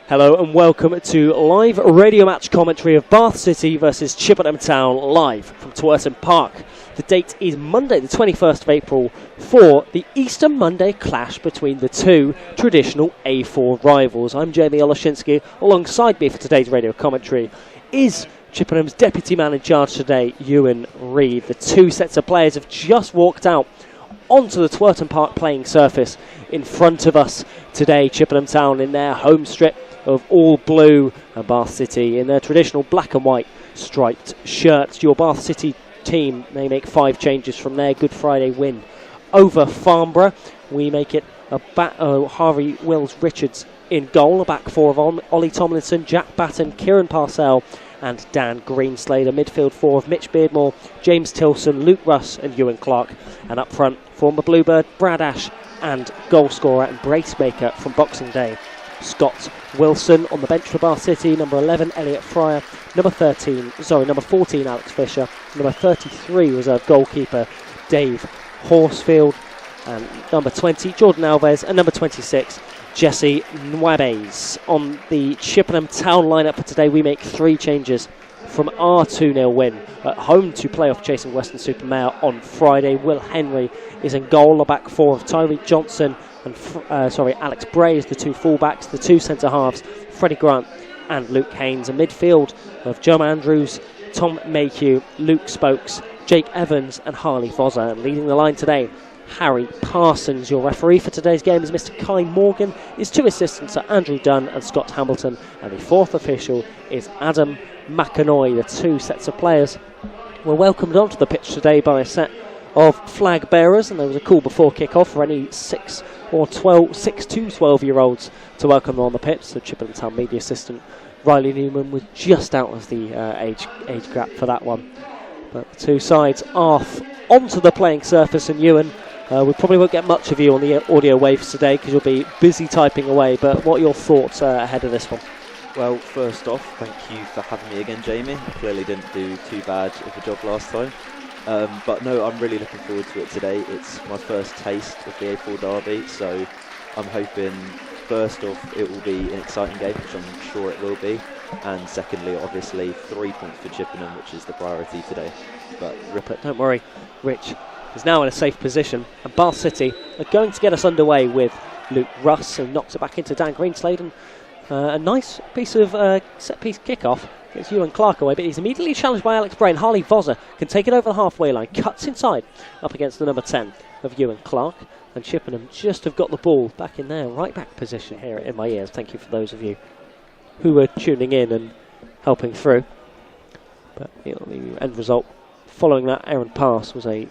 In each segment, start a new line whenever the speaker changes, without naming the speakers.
Hello and welcome to live radio match commentary of Bath City versus Chippenham Town live from 𝗠𝘁𝗵𝗵𝗵𝗵𝗁 Park. The date is Monday the 21st of April for the Easter Monday clash between the two traditional A4 rivals. I'm Jamie Oleszynski. Alongside me for today's radio commentary is Chippenham's deputy man in charge today, Ewan Reid. The two sets of players have just walked out onto the 𝗠𝘁𝗵𝗵𝗵𝗵 Park playing surface in front of us today. Chippenham Town in their home strip of all blue and Bath City in their traditional black and white striped shirts. Your Bath City team, they make 5 changes from their Good Friday win over Farnborough. We make it Harvey Wills Richards in goal, a back four of Ollie Tomlinson, Jack Batten, Kieran Parcell and Dan Greenslade, a midfield four of Mitch Beardmore, James Tilson, Luke Russ and Ewan Clark, and up front former Bluebird Brad Ash and goal scorer and brace maker from Boxing Day Scott Wilson. On the bench for Bath City, number 11 Elliot Fryer, number 14 Alex Fisher, number 33 reserve goalkeeper Dave Horsfield, and number 20 Jordan Alves, and number 26 Jesse Nwabes. On the Chippenham Town lineup for today, we make 3 changes from our 2-0 win at home to playoff chasing Weston-super-Mare on Friday. Will Henry is in goal, a back four of Tyreek Johnson and Alex Bray is the 2 fullbacks, the 2 centre halves, Freddie Grant and Luke Haynes. A midfield of Joe Andrews, Tom Mayhew, Luke Spokes, Jake Evans and Harley Fozzer. And leading the line today, Harry Parsons. Your referee for today's game is Mr. Kai Morgan. His 2 assistants are Andrew Dunn and Scott Hamilton, and the 4th official is Adam McAnoy. The 2 sets of players were welcomed onto the pitch today by a set of flag bearers, and there was a call before kick-off for any 6 to 12-year-olds to welcome them on the pitch. The Chippenham Town media assistant Riley Newman was just out of the age gap for that one. But the 2 sides are onto the playing surface, and Ewan, we probably won't get much of you on the audio waves today because you'll be busy typing away, but what are your thoughts ahead of this one?
Well, first off, thank you for having me again, Jamie. I clearly didn't do too bad of a job last time. But no, I'm really looking forward to it today. It's my first taste of the A4 derby, so I'm hoping first off it will be an exciting game, which I'm sure it will be, and secondly obviously 3 points for Chippenham, which is the priority today. But
Ripper, don't worry, Rich is now in a safe position, and Bath City are going to get us underway with Luke Russ, who knocks it back into Dan Greenslade, and a nice piece of set-piece kick-off gets Ewan Clark away, but he's immediately challenged by Alex Bray, and Harley Vozzer can take it over the halfway line, cuts inside up against the number 10 of Ewan Clark, and Chippenham just have got the ball back in their right-back position here in my ears. Thank you for those of you who were tuning in and helping through. But the end result following that errant pass was a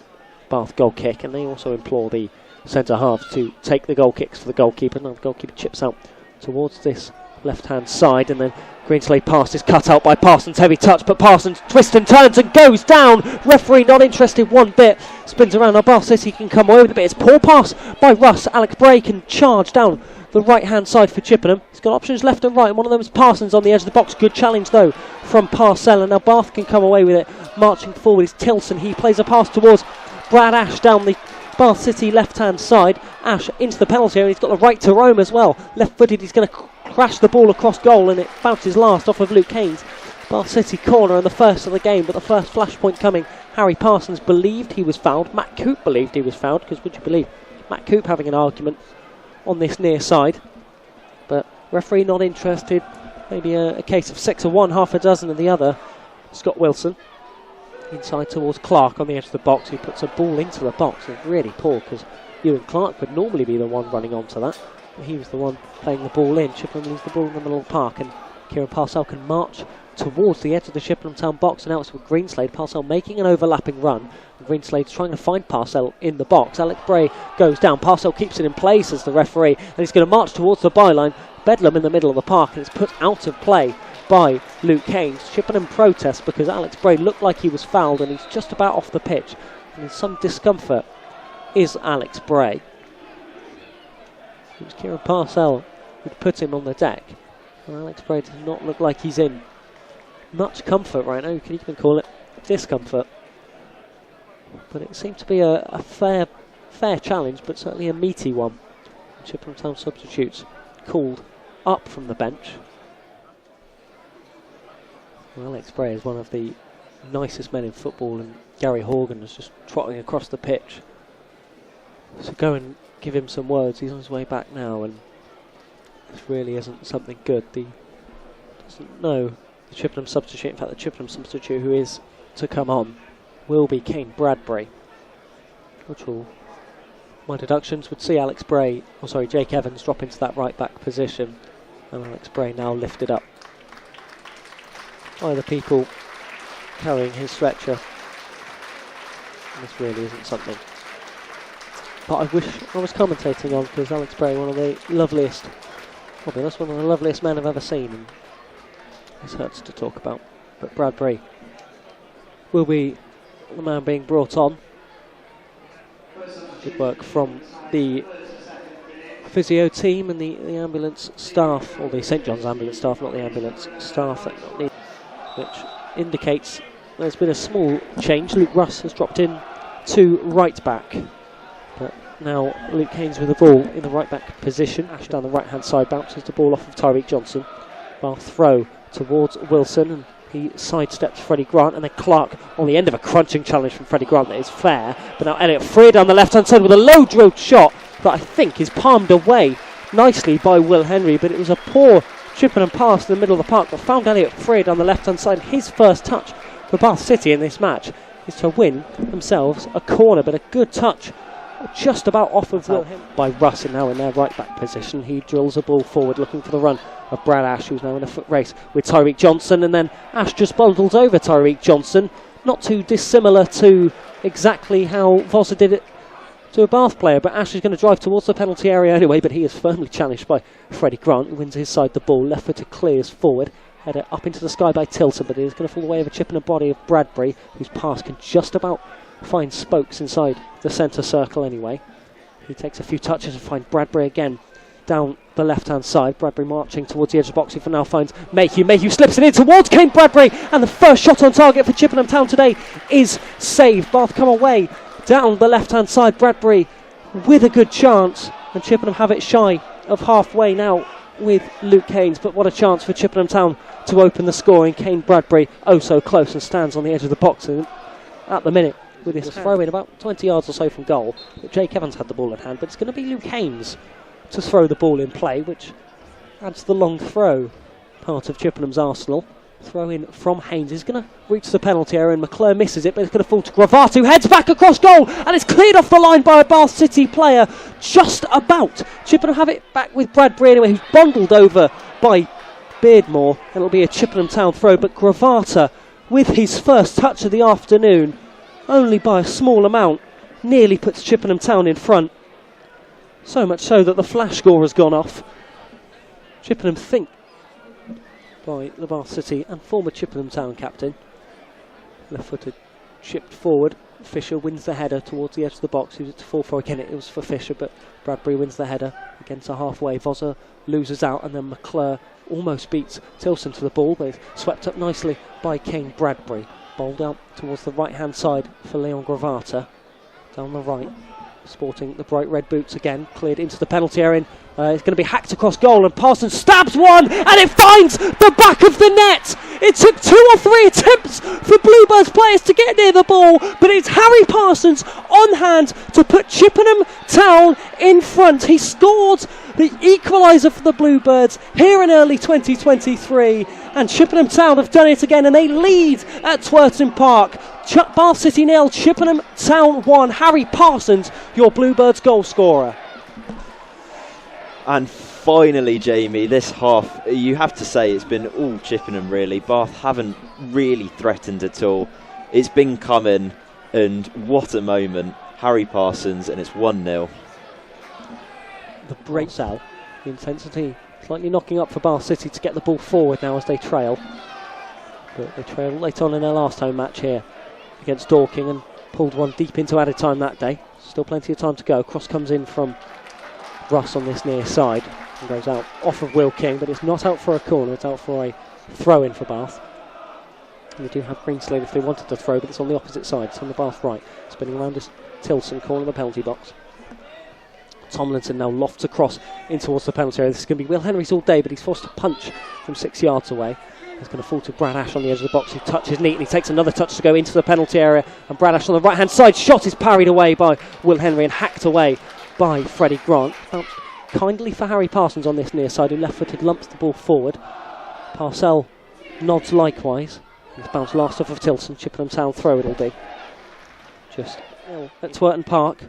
Bath goal kick, and they also implore the centre-halves to take the goal kicks for the goalkeeper. Now the goalkeeper chips out towards this left-hand side, and then Greenslade pass is cut out by Parsons. Heavy touch, but Parsons twists and turns and goes down. Referee not interested one bit. Spins around. Now Bath City can come away with it, but it's poor pass by Russ. Alex Bray can charge down the right-hand side for Chippenham. He's got options left and right, and one of them is Parsons on the edge of the box. Good challenge though from Parcell, and now Bath can come away with it. Marching forward is Tilson. He plays a pass towards Brad Ash down the Bath City left-hand side. Ash into the penalty area. He's got the right to roam as well. Left-footed, he's going to crash the ball across goal, and it bounces last off of Luke Haynes. Bath City corner and the first of the game, but the first flashpoint coming. Harry Parsons believed he was fouled. Matt Coop believed he was fouled, because would you believe Matt Coop having an argument on this near side? But referee not interested. Maybe a case of 6 of one, half a dozen of the other. Scott Wilson inside towards Clark on the edge of the box. He puts a ball into the box. It's really poor, because Ewan Clark would normally be the one running onto that. He was the one playing the ball in. Chippenham leaves the ball in the middle of the park, and Kieran Parcell can march towards the edge of the Chippenham Town box, and now it's with Greenslade. Parcell making an overlapping run. Greenslade's trying to find Parcell in the box. Alex Bray goes down. Parcell keeps it in place as the referee, and he's going to march towards the byline. Bedlam in the middle of the park, and it's put out of play by Luke Haynes. Chippenham protests because Alex Bray looked like he was fouled, and he's just about off the pitch. And in some discomfort is Alex Bray. It was Kieran Parcell who'd put him on the deck. And Alex Bray does not look like he's in much comfort right now. You can even call it discomfort. But it seemed to be a fair challenge, but certainly a meaty one. Chippenham Town substitutes called up from the bench. Well, Alex Bray is one of the nicest men in football, and Gary Horgan is just trotting across the pitch. So go and give him some words. He's on his way back now, and this really isn't something good. He doesn't know the Chippenham substitute. In fact, the Chippenham substitute who is to come on will be Kane Bradbury, which will, my deductions would see Alex Bray, or sorry, Jake Evans drop into that right back position, and Alex Bray now lifted up by the people carrying his stretcher. And this really isn't something but I wish I was commentating on, because Alex Bray, one of the loveliest, I'll be honest, one of the loveliest men I've ever seen, and this hurts to talk about. But Bradbury will be the man being brought on. Good work from the physio team and the ambulance staff, or the St John's ambulance staff, not the ambulance staff, which indicates there's been a small change. Luke Russ has dropped in to right back, but now Luke Haynes with the ball in the right back position. Ash down the right hand side, bounces the ball off of Tyreek Johnson. Bath throw towards Wilson, and he sidesteps Freddie Grant, and then Clark on the end of a crunching challenge from Freddie Grant that is fair. But now Elliot Freer down the left hand side with a low drilled shot that I think is palmed away nicely by Will Henry, but it was a poor Chippenham pass in the middle of the park that found Elliot Freer down the left hand side. His first touch for Bath City in this match is to win themselves a corner, but a good touch just about off of Will Henry by Russ, and now in their right back position. He drills a ball forward looking for the run of Brad Ash, who's now in a foot race with Tyreek Johnson, and then Ash just bundles over Tyreek Johnson, not too dissimilar to exactly how Vossa did it to a Bath player, but Ash is going to drive towards the penalty area anyway, but he is firmly challenged by Freddie Grant, who wins his side the ball. Left footed clears forward, header up into the sky by Tilton, but it is going to fall away of a chip in the body of Bradbury, whose pass can just about find spokes inside the centre circle anyway. He takes a few touches and finds Bradbury again down the left hand side. Bradbury marching towards the edge of the box. He now finds Mayhew. Mayhew slips it in towards Kane Bradbury, and the first shot on target for Chippenham Town today is saved. Bath come away down the left hand side. Bradbury with a good chance, and Chippenham have it shy of halfway now with Luke Haynes, but what a chance for Chippenham Town to open the scoring. Kane Bradbury oh so close and stands on the edge of the box, and at the minute with his throw in about 20 yards or so from goal. But Jake Evans had the ball at hand, but it's going to be Luke Haynes to throw the ball in play, which adds the long throw part of Chippenham's arsenal. Throw in from Haynes is going to reach the penalty area, and McClure misses it, but it's going to fall to Gravatt, who heads back across goal, and it's cleared off the line by a Bath City player just about. Chippenham have it back with Bradbury anyway, who's bundled over by Beardmore, and it'll be a Chippenham Town throw. But Gravatt, with his first touch of the afternoon, only by a small amount, nearly puts Chippenham Town in front. So much so that the flash score has gone off. Chippenham think by the Bath City and former Chippenham Town captain. Left-footed, chipped forward. Fisher wins the header towards the edge of the box. Who's it to fall for again? It was for Fisher, but Bradbury wins the header against a halfway. Vossa loses out, and then McClure almost beats Tilson to the ball, but it's swept up nicely by Kane Bradbury. Bowled out towards the right hand side for Leon Gravatt. Down the right, sporting the bright red boots again, cleared into the penalty area. It's going to be hacked across goal, and Parsons stabs one, and it finds the back of the net. It took 2 or 3 attempts for Bluebirds players to get near the ball, but it's Harry Parsons on hand to put Chippenham Town in front. He scored the equaliser for the Bluebirds here in early 2023, and Chippenham Town have done it again, and they lead at 𝗠𝘁𝗵𝗵 Park. Bath City 0, Chippenham Town 1. Harry Parsons, your Bluebirds goal scorer.
And finally, Jamie, this half, you have to say it's been all Chippenham really. Bath haven't really threatened at all. It's been coming, and what a moment. Harry Parsons, and it's 1-0.
The breaks out, the intensity slightly knocking up for Bath City to get the ball forward now as they trail. But they trailed late on in their last home match here against Dorking and pulled one deep into added time that day. Still plenty of time to go. Cross comes in from Russ on this near side and goes out off of Will King, but it's not out for a corner, it's out for a throw in for Bath. And they do have Greenslade if they wanted to throw, but it's on the opposite side, it's on the Bath right. Spinning around is Tilson, corner of the penalty box. Tomlinson now lofts across in towards the penalty area. This is going to be Will Henry's all day, but he's forced to punch from 6 yards away. It's going to fall to Brad Ash on the edge of the box, who touches neat, and he takes another touch to go into the penalty area. And Brad Ash on the right-hand side, shot is parried away by Will Henry and hacked away by Freddie Grant. Bounced kindly for Harry Parsons on this near side, who left-footed lumps the ball forward. Parcell nods likewise. He's bounced last off of Tilson. Chippenham Town throw it'll be. Just at Twerton Park.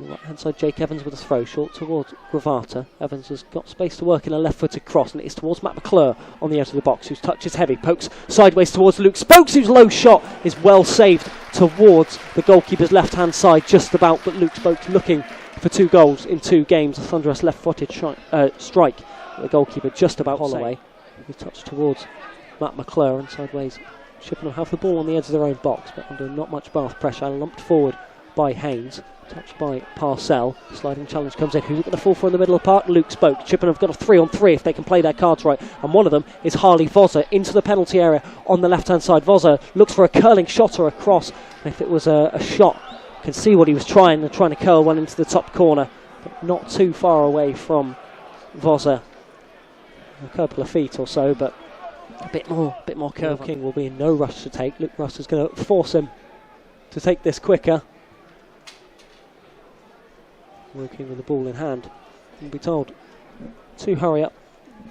Right hand side, Jake Evans with a throw short towards Gravata. Evans has got space to work in a left-footed cross, and it is towards Matt McClure on the edge of the box, whose touch is heavy. Pokes sideways towards Luke Spokes, whose low shot is well saved towards the goalkeeper's left-hand side, just about. But Luke Spokes looking for 2 goals in 2 games. A thunderous left-footed strike. The goalkeeper just about Holloway. He touched towards Matt McClure, and sideways Chippenham have the ball on the edge of their own box, but under not much Bath pressure. Lumped forward by Haynes. Touched by Parcell. Sliding challenge comes in. Who's going to fall for in the middle of the park? Luke Spoke. Chippenham have got a 3-on-3 if they can play their cards right. And one of them is Harley Vozza into the penalty area on the left-hand side. Vozza looks for a curling shot or a cross. And if it was a shot, you can see what he was trying to curl one into the top corner. But not too far away from Vozza. A couple of feet or so, but a bit more curve. King will be in no rush to take. Luke Russ is going to force him to take this quicker. Working with the ball in hand. You'll be told to hurry up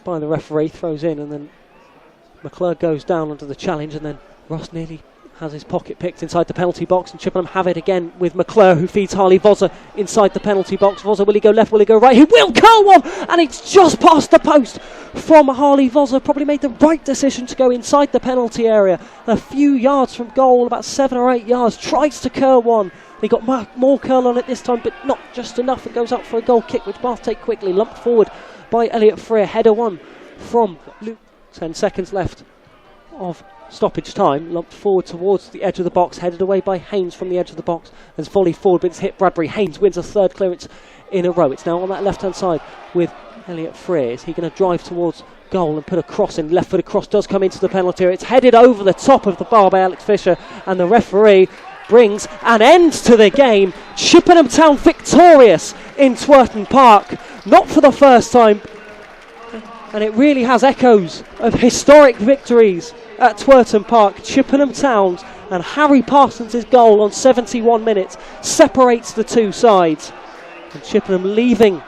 by the referee, throws in, and then McClure goes down under the challenge, and then Ross nearly has his pocket picked inside the penalty box, and Chippenham have it again with McClure, who feeds Harley Vozza inside the penalty box. Vozza, will he go left, will he go right? He will curl one, and it's just past the post from Harley Vozza. Probably made the right decision to go inside the penalty area, a few yards from goal, about 7 or 8 yards, tries to curl one. He got more curl on it this time, but not just enough. It goes up for a goal kick, which Bath take quickly. Lumped forward by Elliot Freer. Header one from Luke. 10 seconds left of stoppage time. Lumped forward towards the edge of the box. Headed away by Haynes from the edge of the box. Has volleyed forward, but it's hit Bradbury. Haynes wins a 3rd clearance in a row. It's now on that left-hand side with Elliot Freer. Is he going to drive towards goal and put a cross in? Left-footed cross does come into the penalty area. It's headed over the top of the bar by Alex Fisher, and the referee brings an end to the game. Chippenham Town victorious in Twerton Park, not for the first time, and it really has echoes of historic victories at Twerton Park. Chippenham Town's and Harry Parsons' goal on 71 minutes separates the 2 sides, and Chippenham leaving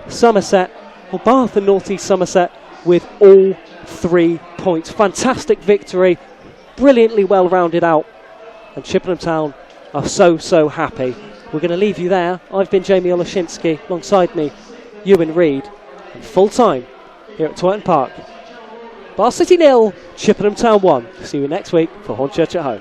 Somerset, or Bath and North East Somerset, with all 3 points. Fantastic victory, brilliantly well rounded out, and Chippenham Town are so happy. We're going to leave you there. I've been Jamie Oleszynski, alongside me Ewan Reid, and full time here at Twerton Park. Bath City 0, Chippenham Town 1. See you next week for Hornchurch at Home.